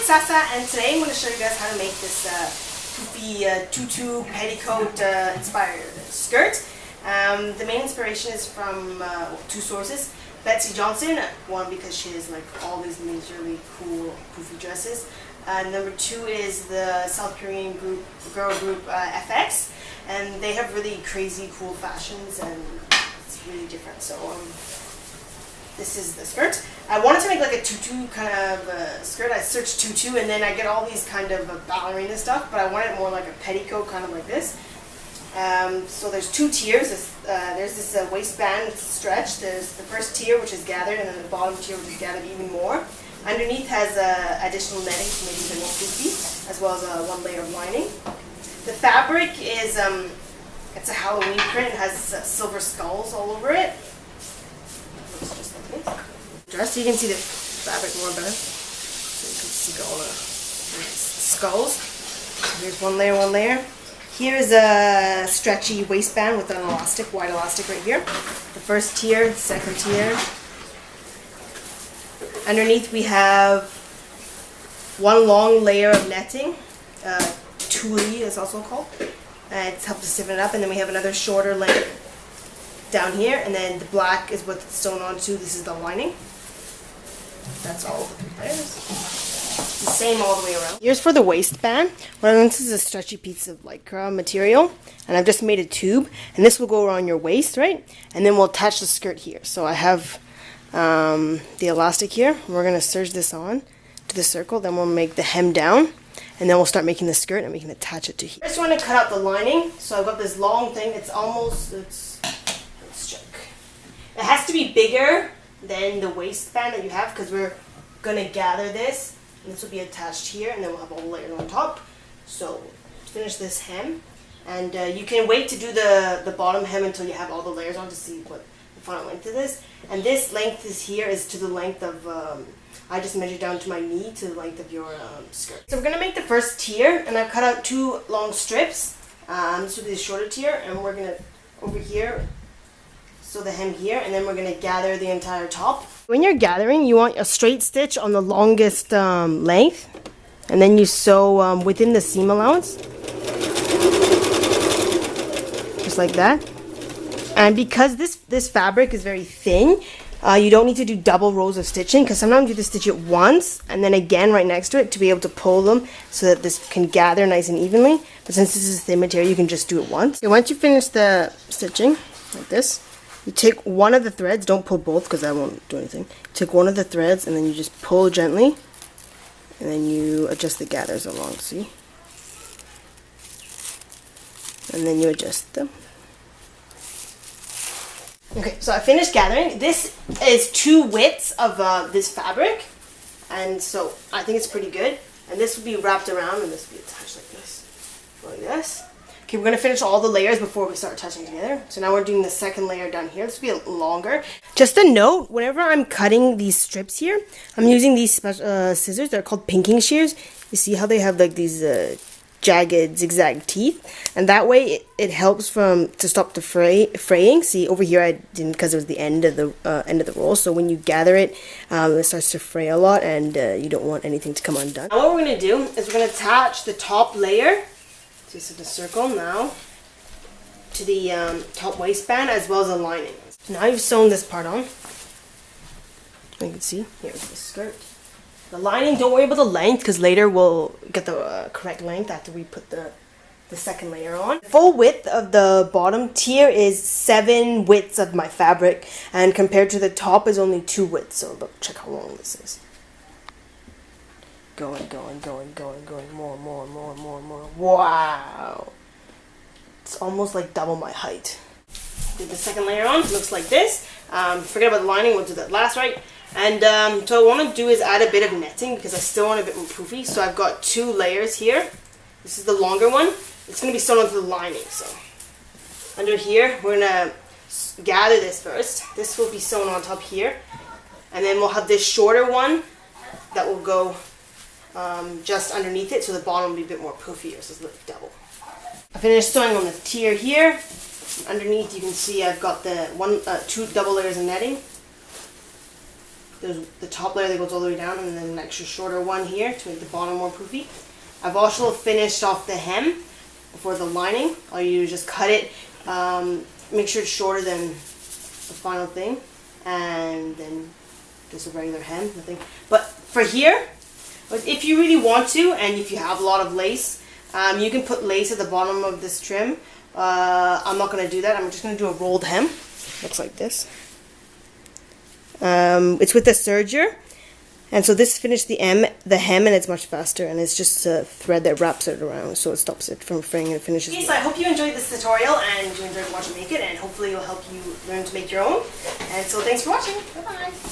Sasa, and today I'm going to show you guys how to make this poofy tutu petticoat inspired skirt. The main inspiration is from two sources. Betsey Johnson, one because she has like all these majorly cool poofy dresses. Number two is the South Korean girl group FX, and they have really crazy cool fashions and it's really different. So this is the skirt. I wanted to make like a tutu kind of skirt. I searched tutu and then I get all these kind of ballerina stuff, but I wanted it more like a petticoat, kind of like this. So there's two tiers. There's this waistband stretch. There's the first tier, which is gathered, and then the bottom tier, which is gathered even more. Underneath has additional netting to make it a bit more poofy, as well as one layer of lining. The fabric is it's a Halloween print. It has silver skulls all over it. Looks just like this. Dress, so you can see the fabric more better. So you can see all the skulls. Here's one layer, one layer. Here's a stretchy waistband with an elastic, wide elastic right here. The first tier, the second tier. Underneath we have one long layer of netting, tulle is also called. It's helped to stiffen it up, and then we have another shorter layer down here, and then the black is what's sewn onto. This is the lining. That's all the three layers. The same all the way around. Here's for the waistband. This is a stretchy piece of lycra material, and I've just made a tube, and this will go around your waist, right? And then we'll attach the skirt here. So I have the elastic here. We're going to serge this on to the circle, then we'll make the hem down, and then we'll start making the skirt and we can attach it to here. I just want to cut out the lining, so I've got this long thing. Let's check. It has to be bigger than the waistband that you have, because we're going to gather this, and this will be attached here, and then we'll have all the layers on top. So finish this hem, and you can wait to do the bottom hem until you have all the layers on to see what the final length of this. And this length is to the length of, I just measured down to my knee to the length of your skirt. So we're going to make the first tier, and I've cut out two long strips. This will be the shorter tier, and we're going to, over here, sew the hem here, and then we're going to gather the entire top. When you're gathering, you want a straight stitch on the longest length, and then you sew within the seam allowance. Just like that. And because this fabric is very thin, you don't need to do double rows of stitching, because sometimes you have to stitch it once and then again right next to it to be able to pull them so that this can gather nice and evenly. But since this is thin material, you can just do it once. Okay, once you finish the stitching, like this, you take one of the threads, don't pull both because that won't do anything. You take one of the threads and then you just pull gently, and then you adjust the gathers along, see? And then you adjust them. Okay, so I finished gathering. This is two widths of this fabric, and so I think it's pretty good. And this will be wrapped around, and this will be attached like this. Okay, we're going to finish all the layers before we start attaching together. So now we're doing the second layer down here. This will be longer. Just a note, whenever I'm cutting these strips here, I'm using these special scissors. They're called pinking shears. You see how they have like these jagged zigzag teeth, and that way it helps to stop the fraying. See, over here I didn't, because it was the end of the roll, so when you gather it, it starts to fray a lot, and you don't want anything to come undone. Now what we're going to do is we're going to attach the top layer, so this is the circle now, to the top waistband as well as the lining. So now you've sewn this part on. You can see, here's the skirt. The lining, don't worry about the length, because later we'll get the correct length after we put the second layer on. Full width of the bottom tier is 7 widths of my fabric, and compared to the top is only 2 widths. So look, check how long this is. Going, more. Wow! It's almost like double my height. Did the second layer on, looks like this. Forget about the lining, we'll do that last, right? And so what I want to do is add a bit of netting, because I still want a bit more poofy. So I've got 2 layers here. This is the longer one. It's going to be sewn onto the lining. So under here, we're going to gather this first. This will be sewn on top here. And then we'll have this shorter one that will go just underneath it. So the bottom will be a bit more poofier. So it's like double. I finished sewing on the tier here. Underneath you can see I've got the 2 double layers of netting. there's the top layer that goes all the way down, and then an extra shorter one here to make the bottom more poofy. I've also finished off the hem for the lining. All you do is just cut it, make sure it's shorter than the final thing, and then just a regular hem, nothing. But for here, if you really want to, and if you have a lot of lace, you can put lace at the bottom of this trim. I'm not going to do that. I'm just going to do a rolled hem. Looks like this. It's with the serger, and so this finished the hem, and it's much faster, and it's just a thread that wraps it around, so it stops it from fraying and finishes. Okay, so I hope you enjoyed this tutorial and you enjoyed watching me make it, and hopefully it will help you learn to make your own. And so thanks for watching. Bye bye.